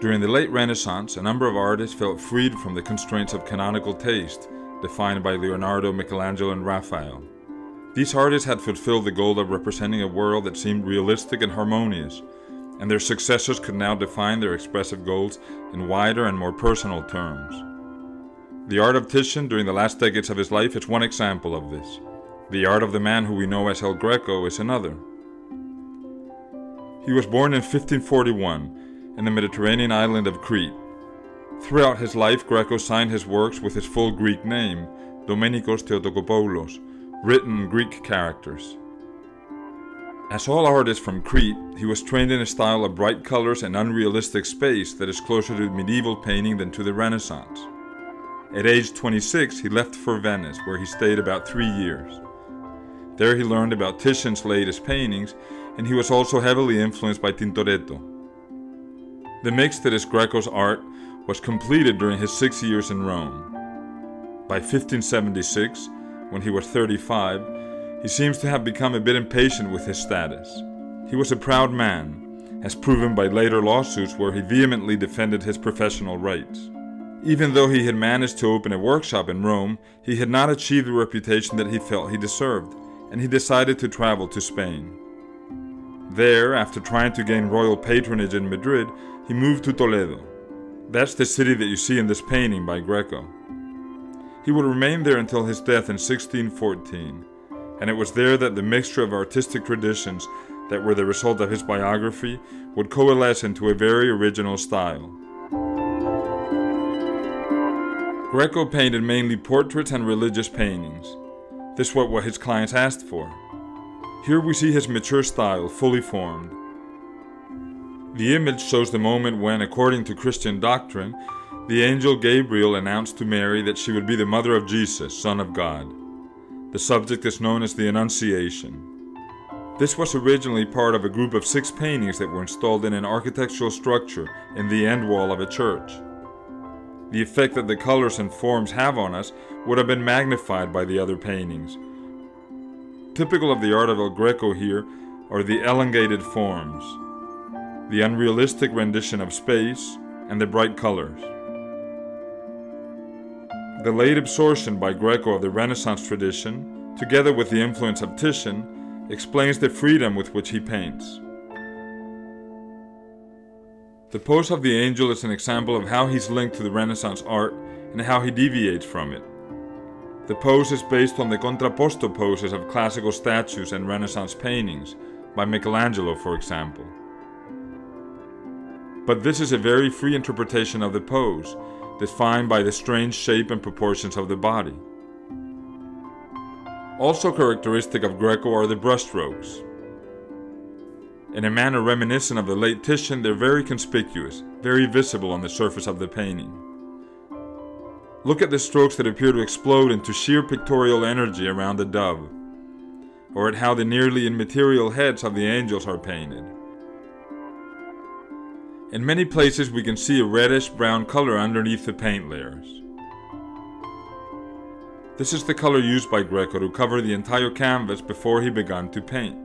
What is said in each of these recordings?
During the late Renaissance, a number of artists felt freed from the constraints of canonical taste, defined by Leonardo, Michelangelo, and Raphael. These artists had fulfilled the goal of representing a world that seemed realistic and harmonious, and their successors could now define their expressive goals in wider and more personal terms. The art of Titian during the last decades of his life is one example of this. The art of the man who we know as El Greco is another. He was born in 1541 in the Mediterranean island of Crete. Throughout his life, Greco signed his works with his full Greek name, Domenikos Theotokopoulos, written in Greek characters. As all artists from Crete, he was trained in a style of bright colors and unrealistic space that is closer to medieval painting than to the Renaissance. At age 26, he left for Venice, where he stayed about 3 years. There he learned about Titian's latest paintings, and he was also heavily influenced by Tintoretto. The mix that is Greco's art was completed during his 6 years in Rome. By 1576, when he was 35, he seems to have become a bit impatient with his status. He was a proud man, as proven by later lawsuits where he vehemently defended his professional rights. Even though he had managed to open a workshop in Rome, he had not achieved the reputation that he felt he deserved, and he decided to travel to Spain. There, after trying to gain royal patronage in Madrid, he moved to Toledo. That's the city that you see in this painting by Greco. He would remain there until his death in 1614, and it was there that the mixture of artistic traditions that were the result of his biography would coalesce into a very original style. Greco painted mainly portraits and religious paintings. This was what his clients asked for. Here we see his mature style, fully formed. The image shows the moment when, according to Christian doctrine, the angel Gabriel announced to Mary that she would be the mother of Jesus, Son of God. The subject is known as the Annunciation. This was originally part of a group of 6 paintings that were installed in an architectural structure in the end wall of a church. The effect that the colors and forms have on us would have been magnified by the other paintings. Typical of the art of El Greco here are the elongated forms, the unrealistic rendition of space, and the bright colors. The late absorption by Greco of the Renaissance tradition, together with the influence of Titian, explains the freedom with which he paints. The pose of the angel is an example of how he's linked to the Renaissance art and how he deviates from it. The pose is based on the contrapposto poses of classical statues and Renaissance paintings, by Michelangelo, for example. But this is a very free interpretation of the pose, defined by the strange shape and proportions of the body. Also characteristic of Greco are the brushstrokes. In a manner reminiscent of the late Titian, they're very conspicuous, very visible on the surface of the painting. Look at the strokes that appear to explode into sheer pictorial energy around the dove, or at how the nearly immaterial heads of the angels are painted. In many places we can see a reddish-brown color underneath the paint layers. This is the color used by Greco to cover the entire canvas before he began to paint.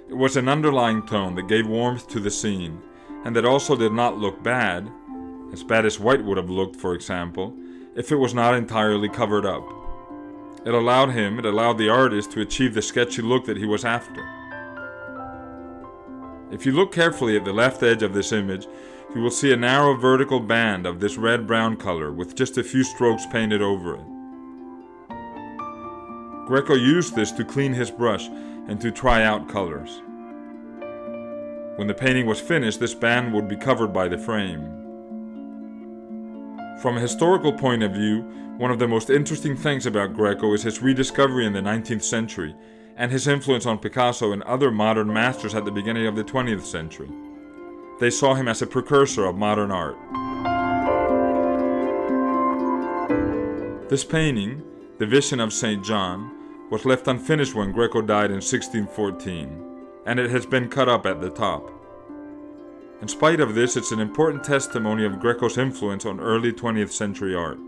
It was an underlying tone that gave warmth to the scene, and that also did not look bad as white would have looked, for example, if it was not entirely covered up. It allowed the artist to achieve the sketchy look that he was after. If you look carefully at the left edge of this image, you will see a narrow vertical band of this red-brown color with just a few strokes painted over it. Greco used this to clean his brush and to try out colors. When the painting was finished, this band would be covered by the frame. From a historical point of view, one of the most interesting things about Greco is his rediscovery in the 19th century and his influence on Picasso and other modern masters at the beginning of the 20th century. They saw him as a precursor of modern art. This painting, The Vision of St. John, was left unfinished when Greco died in 1614, and it has been cut up at the top. In spite of this, it's an important testimony of Greco's influence on early 20th century art.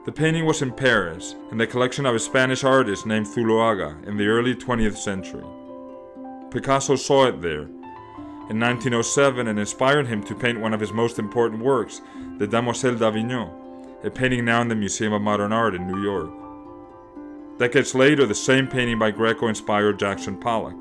The painting was in Paris, in the collection of a Spanish artist named Zuloaga in the early 20th century. Picasso saw it there, in 1907 and inspired him to paint one of his most important works, the Demoiselle d'Avignon, a painting now in the Museum of Modern Art in New York. Decades later, the same painting by Greco inspired Jackson Pollock.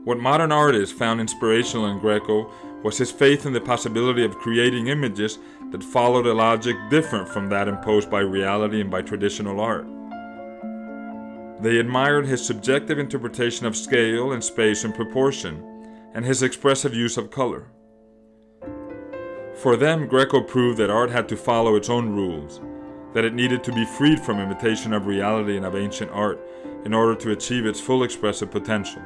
What modern artists found inspirational in Greco was his faith in the possibility of creating images that followed a logic different from that imposed by reality and by traditional art. They admired his subjective interpretation of scale and space and proportion, and his expressive use of color. For them, Greco proved that art had to follow its own rules, that it needed to be freed from imitation of reality and of ancient art in order to achieve its full expressive potential.